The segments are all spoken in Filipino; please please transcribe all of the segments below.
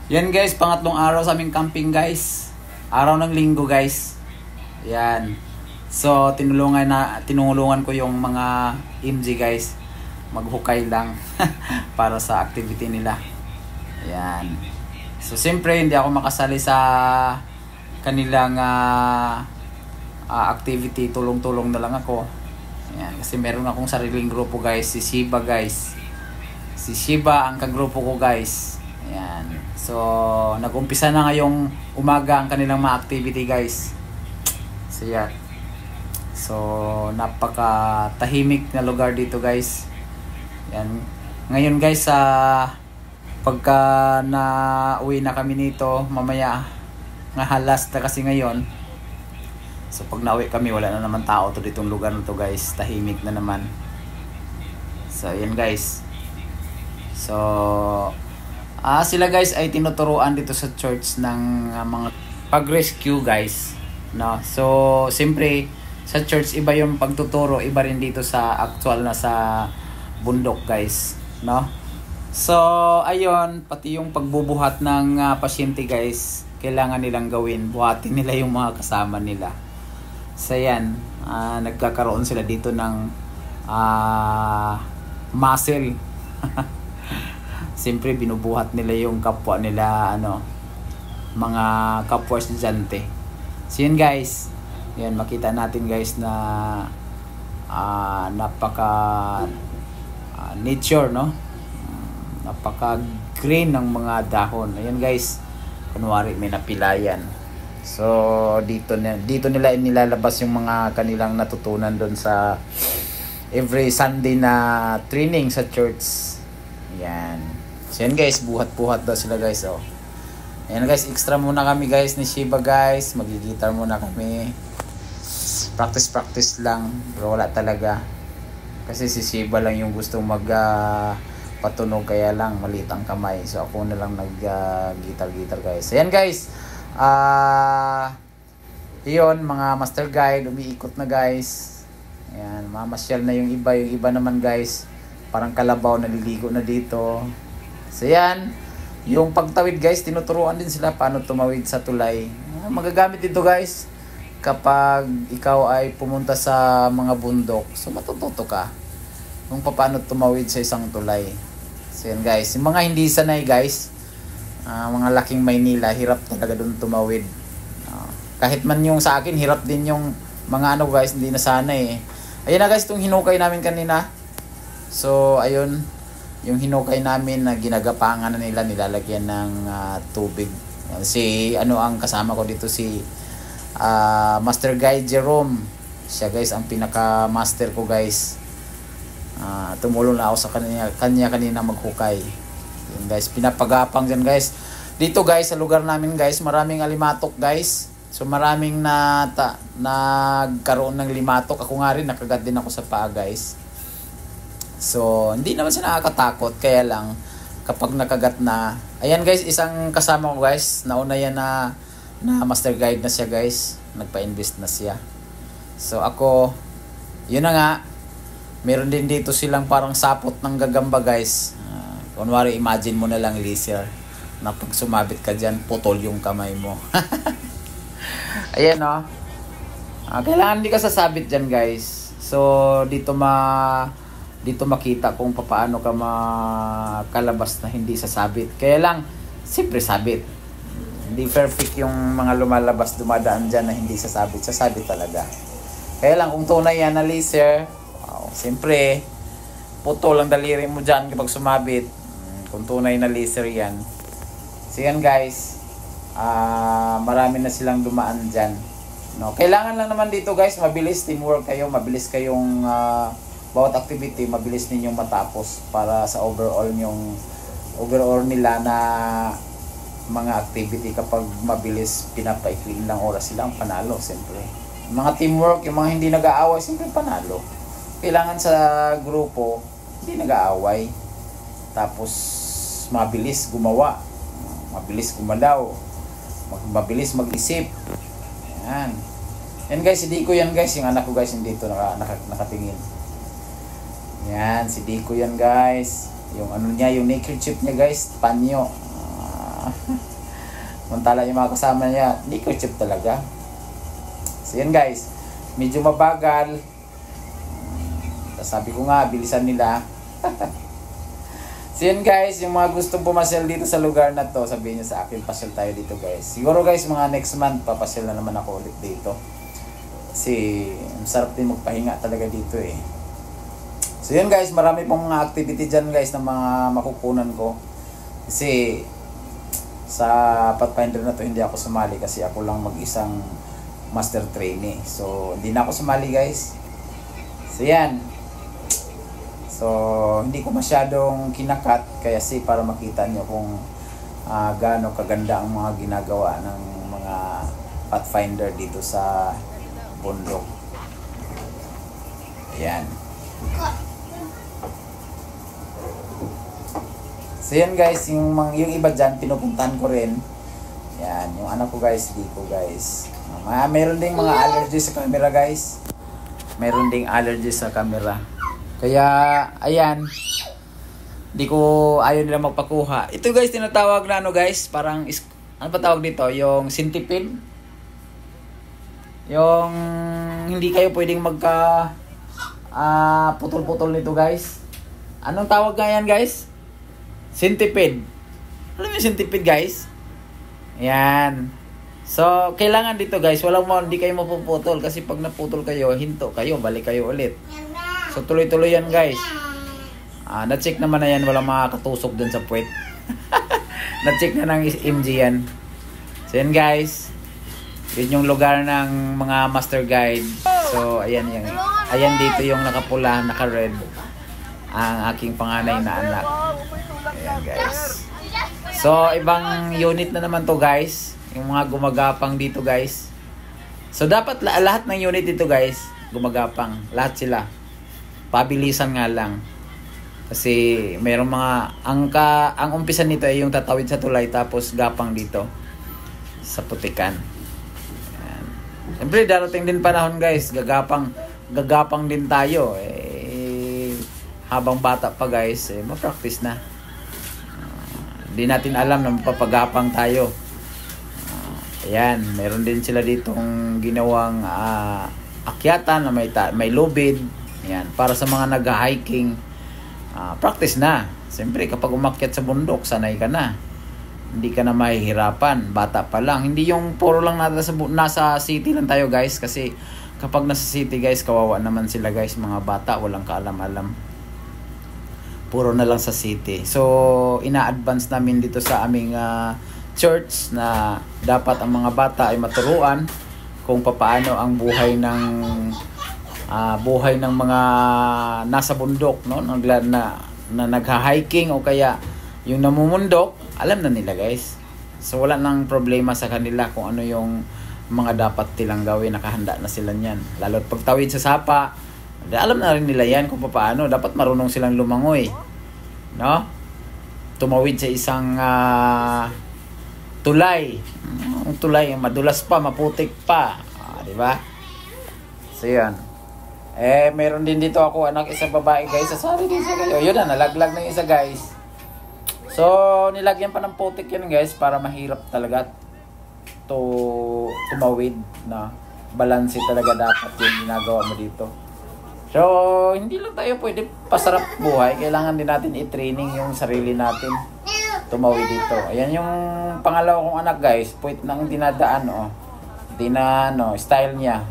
Yan guys, pangatlong araw sa aming camping guys. Araw ng linggo guys. Yan. So tinulungan ko yung mga MG guys. Maghukay lang para sa activity nila. Yan. So siyempre hindi ako makasali sa kanilang activity, tulong-tulong na lang ako. Yan, kasi meron akong sariling grupo guys, si Shiba guys. Si Shiba ang kagrupo ko guys. Ayan. So, nag-umpisa na ngayong umaga ang kanilang mga activity guys. So, yan. So, napaka-tahimik na lugar dito guys. Yan. Ngayon guys, pagka na-uwi na kami nito, mamaya, halas na kasi ngayon. So, pag na-uwi kami, wala na naman tao to ditong lugar na to guys. Tahimik na naman. So, yan guys. So, sila guys ay tinuturuan dito sa church ng mga pag-rescue guys, no? So siyempre sa church iba yung pagtuturo, iba rin dito sa actual na sa bundok guys, no? So ayun, pati yung pagbubuhat ng pasyente guys, kailangan nilang gawin, buhatin nila yung mga kasama nila. So yan, nagkakaroon sila dito ng muscle. Siyempre binubuhat nila yung kapwa nila, mga kapwa estudyante. So yun guys, yan makita natin guys na napaka nature, no? Napaka green ng mga dahon. Ayan guys, kunwari may napilayan. So dito nila inilalabas yung mga kanilang natutunan doon sa every Sunday na training sa church. Yan. So yan guys, buhat-buhat daw sila guys, oh. Ayan guys, extra muna kami guys ni Shiba guys. Magigitar muna kami. Practice lang, pero wala talaga. Kasi si Shiba lang yung gustong patunog, kaya lang maliit ang kamay. So ako na lang nag-gitar guys. Ayan guys. Iyon, mga master guide, umiikot na guys. Ayan, mamasyal na yung iba naman guys. Parang kalabaw, naliligo na dito. So yan, yung pagtawid guys, tinuturuan din sila paano tumawid sa tulay. Magagamit dito guys kapag ikaw ay pumunta sa mga bundok. So matututo ka kung paano tumawid sa isang tulay. So yan guys, yung mga hindi sanay guys, mga laking Maynila, hirap talaga doon tumawid. Kahit man yung sa akin, hirap din yung mga guys, hindi na sanay eh. Ayan na guys, itong hinukay namin kanina. So ayun, yung hinukay namin na ginagapangan na nila, nilalagyan ng tubig. Si ang kasama ko dito, si Master Guide Jerome. Siya guys ang pinaka-master ko guys. Tumulong na ako sa kanya kanina maghukay. Yun guys, pinapagapang dyan guys. Dito guys, sa lugar namin guys, maraming alimatok guys. So maraming nagkaroon ng limatok. Ako nga rin, nakagat din ako sa paa guys. So, hindi naman siya nakakatakot, kaya lang kapag nakagat na. Ayan guys, isang kasama ko guys, nauna yan na master guide na siya guys. Nagpa-invest na siya. So ako, yun na nga, meron din dito silang parang sapot ng gagamba guys. Kunwari, imagine mo na lang laser na pag sumabit ka dyan, putol yung kamay mo. Ayan o. Kailangan hindi ka sasabit dyan guys. So, dito makita kung paano ka makalabas na hindi sasabit. Kaya lang, siyempre sabit. Hindi perfect yung mga lumalabas, dumadaan dyan na hindi sasabit. Sasabit talaga. Kaya lang, kung tunay yan na laser, siyempre, puto lang daliri mo dyan kapag sumabit. Kung tunay na laser yan. So yan guys, marami na silang dumaan dyan. No? Kailangan lang naman dito guys, mabilis, teamwork kayo, mabilis kayong bawat activity, mabilis ninyong matapos para sa overall nila na mga activity. Kapag mabilis, pinapaikliin lang oras, sila ang panalo siyempre. Mga teamwork, yung mga hindi nag-aaway, siyempre panalo. Kailangan sa grupo, hindi nag-aaway. Tapos mabilis gumawa, mabilis gumalaw, mabilis mag-isip. Yan. Yan guys, si Dico yan guys, yung anak ko guys, hindi dito nakatingin. Yan, si Dico yan guys. Yung yung neckerchief niya guys, panyo. Mantala yung mga kasama niya, hindi ko chip talaga. So yan guys, medyo mabagal. Sabi ko nga, bilisan nila. So yun guys, yung mga gustong pumasyal dito sa lugar na to, sabihin nyo sa akin, pasyal tayo dito guys. Siguro guys, mga next month, papasyal na naman ako ulit dito. Kasi, masarap din magpahinga talaga dito eh. So yun guys, marami pong mga activity dyan guys na mga makukunan ko. Kasi, sa Pathfinder na to, hindi ako sumali kasi ako lang mag-isang master trainee. So, hindi na ako sumali guys. So yan. So, hindi ko masyadong kinakat kaya para makita nyo kung gaano kaganda ang mga ginagawa ng mga Pathfinder dito sa bundok. Ayan. So yan guys, yung iba dyan, pinupuntahan ko rin. Yan, yung anak ko guys, di ko guys. Meron ding mga allergies sa camera guys. Meron ding allergies sa camera. Kaya, ayan, di ko ayaw nila magpakuha. Ito guys, tinatawag na ano guys, parang, ano pa tawag dito? Yung centipede. Yung, hindi kayo pwedeng magka, putol-putol nito guys. Anong tawag nga yan guys? Centipede. Alam mo yung centipede guys? Ayan. So, kailangan dito guys, hindi kayo mapuputol. Kasi pag naputol kayo, hinto kayo, balik kayo ulit. So tuloy-tuloy yan guys. Na-check naman na yan, walang makakatusok dun sa puwet. Na-check na ng MG yan. So yan guys. Yun yung lugar ng mga master guide. So ayan yan. Ayan dito yung nakapula, naka-red. Ang aking panganay na anak. Ayan guys. So ibang unit na naman to guys. Yung mga gumagapang dito guys. So dapat lahat ng unit dito guys, gumagapang. Lahat sila. Pabilisan nga lang. Kasi mayroong mga ang umpisa nito ay yung tatawid sa tulay tapos gapang dito sa putikan. Ayan. Siyempre darating din panahon guys, gagapang din tayo habang bata pa guys, ma-practice na. Hindi natin alam na mapapagapang tayo. Ayan, meron din sila ditong ginawang akyatan na may lubid. Yan, para sa mga nag-hiking, practice na. Siyempre, kapag umakyat sa bundok, sanay ka na. Hindi ka na mahihirapan. Bata pa lang. Hindi yung puro lang nasa city lang tayo guys. Kasi kapag nasa city guys, kawawa naman sila guys. Mga bata, walang kaalam-alam. Puro na lang sa city. So, ina-advance namin dito sa aming church na dapat ang mga bata ay maturuan kung paano ang buhay ng mga nasa bundok, no? Na nagha-hiking o kaya yung namumundok, alam na nila guys. So wala nang problema sa kanila kung ano yung mga dapat nilang gawin, nakahanda na sila niyan. Lalo pagtawid sa sapa, alam na rin nila yan kung paano. Dapat marunong silang lumangoy, no? Tumawid sa isang tulay. Ang tulay, madulas pa, maputik pa. Di ba? So yan. Meron din dito ako anak, isang babae guys. Sasali din siya kayo. Yun na, nalaglag na yung isa guys. So, nilagyan pa ng putik yan guys para mahirap talaga tumawid na. Balanse talaga dapat yung ginagawa mo dito. So, hindi lang tayo pwede pasarap buhay. Kailangan din natin i-training yung sarili natin tumawid dito. Ayan yung pangalawa kong anak guys. Puwit nang dinadaan, oh. Style niya.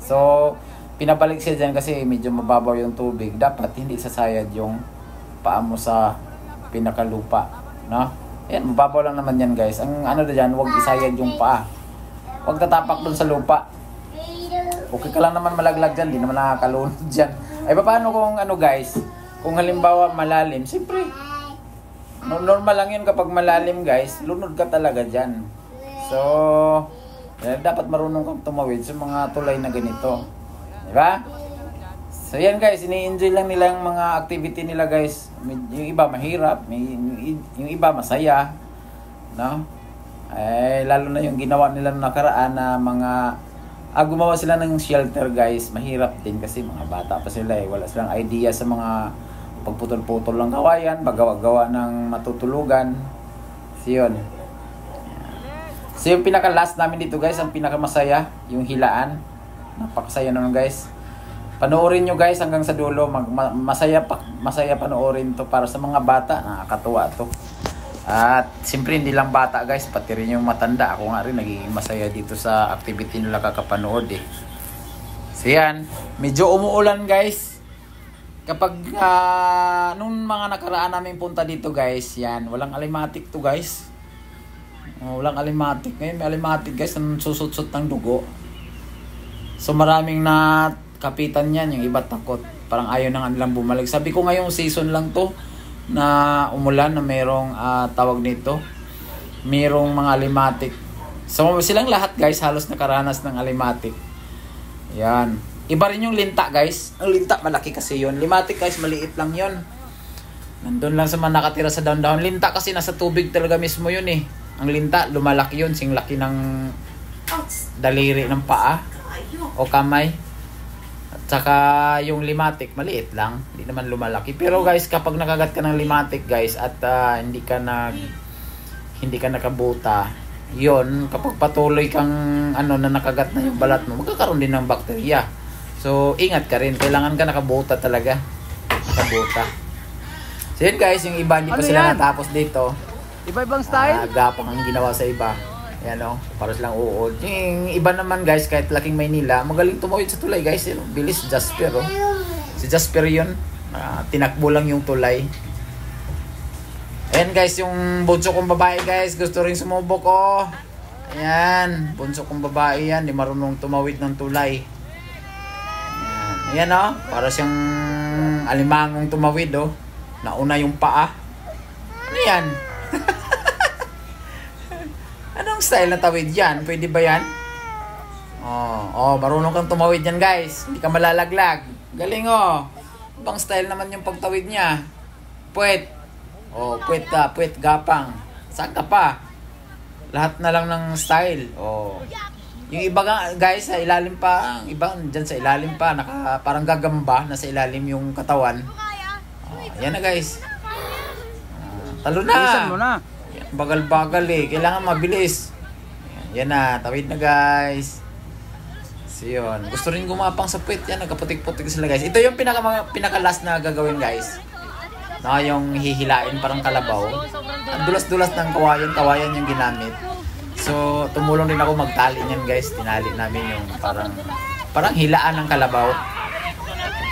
So, pinabalik siya dyan kasi medyo mababaw yung tubig. Dapat hindi sasayad yung paa mo sa pinakalupa, no? Ayan, mababaw lang naman yan guys. Ang ano na dyan, huwag isayad yung paa. Huwag tatapak dun sa lupa. Okay ka lang naman malaglag dyan, di naman nakakalunod dyan. Ay, paano kung ano guys, kung halimbawa malalim, siyempre, normal lang yun kapag malalim guys, lunod ka talaga dyan. So, dapat marunong kang tumawid sa mga tulay na ganito. Diba? So yan guys, ini-enjoy lang nila yung mga activity nila guys. Yung iba mahirap, yung iba masaya, no? Lalo na yung ginawa nila noong nakaraan na mga gumawa sila ng shelter guys. Mahirap din kasi mga bata pa sila wala silang idea sa mga pagputol-putol ng kawayan, paggawa-gawa ng matutulugan. So yun. So yung pinaka last namin dito guys, ang pinaka masaya, yung hilaan. Napakasaya naman guys. Panoorin nyo guys hanggang sa dulo. Masaya panoorin to para sa mga bata. Nakakatuwa to. At siyempre hindi lang bata guys, pati rin yung matanda. Ako nga rin nagiging masaya dito sa activity nila kakapanood eh. So yan, medyo umuulan guys. Kapag nung mga nakaraan namin punta dito guys, yan, walang alimatic to guys. Walang alimatic. Ngayon may alimatic guys, ang susut-sut ng dugo. So maraming na kapitan yan, yung iba takot. Parang ayaw na nga nilang bumalik. Sabi ko ngayong season lang to na umulan na mayroong tawag nito, mayroong mga alimatic. So silang lahat guys halos nakaranas ng alimatic. Yan. Iba rin yung linta guys. Ang linta malaki kasi yun. Limatic guys maliit lang yun. Nandun lang sa mga nakatira sa down-down. Linta kasi nasa tubig talaga mismo yun eh. Ang linta lumalaki yun. Sing laki ng daliri ng paa o kamay. At saka yung limatic maliit lang, hindi naman lumalaki. Pero guys, kapag nakagat ka ng limatic guys at hindi ka nakabuta, yon kapag patuloy kang na nakagat na yung balat mo, magkakaroon din ng bakterya. So ingat ka rin, kailangan ka nakabuta talaga. Nakabuta. So yun guys, yung iba hindi pa sila natapos dito. Iba-ibang style? Gapang ang ginawa sa iba. Ayan o, para silang uod. Yung iba naman guys, kahit laking Maynila, magaling tumawid sa tulay guys. Yun, bilis, Jasper o. Si Jasper yun, tinakbo lang yung tulay. Ayan guys, yung bunso kong babae guys, gusto rin sumubok o. Ayan, bunso kong babae yan, di marunong tumawid ng tulay. Ayan o, para siyang alimangong tumawid o. Nauna yung paa. Ano yan? Anong style na tawid yan? Pwede ba yan? Marunong kang tumawid yan guys. Hindi ka malalaglag. Galing oh. Ibang style naman yung pagtawid niya. Puwet. Puwet gapang. Saan ka pa? Lahat na lang ng style. Yung iba guys sa ilalim pa. Ang iba dyan sa ilalim pa. Parang gagamba. Nasa ilalim yung katawan. Yan na guys. Talo na. Bilisan mo na. Bagal-bagal eh. Kailangan mabilis. Yan na. Tawid na guys. So yun. Gusto rin gumapang sa puwet. Yan. Nagkaputik-putik sila guys. Ito yung pinaka-last na gagawin guys. Yung hihilain parang kalabaw. Ang dulas-dulas ng kawayan. Kawayan yung ginamit. So tumulong din ako magtali niyan guys. Tinali namin yung parang hilaan ng kalabaw.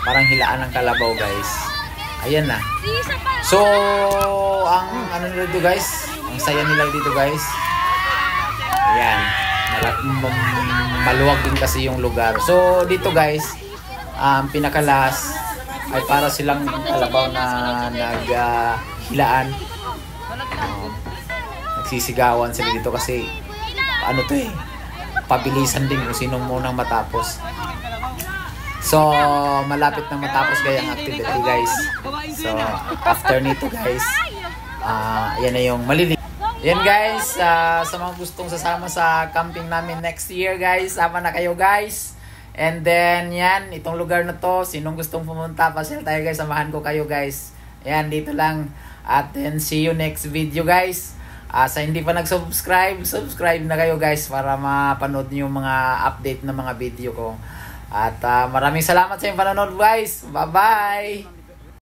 Parang hilaan ng kalabaw guys. Ayan na. So ang ano nila dito guys, ang saya nila dito guys. Ayan. Maluwag din kasi yung lugar. So dito guys, pinakalas ay para silang kalabaw na naghilaan. Nagsisigawan sila dito kasi ano to eh, pabilisan din kung sino munang matapos. So malapit na matapos gaya ang activity guys. So after nito guys, yan na yung maliliit. Yan guys, sa mga gustong sasama sa camping namin next year guys, sama na kayo guys. And then yan, itong lugar na to, sinong gustong pumunta, pasyal tayo guys, samahan ko kayo guys. Yan, dito lang. At then see you next video guys. Sa hindi pa nag-subscribe, subscribe na kayo guys para mapanood niyo yung mga update na mga video ko. At maraming salamat sa inyong panonood guys. Bye bye!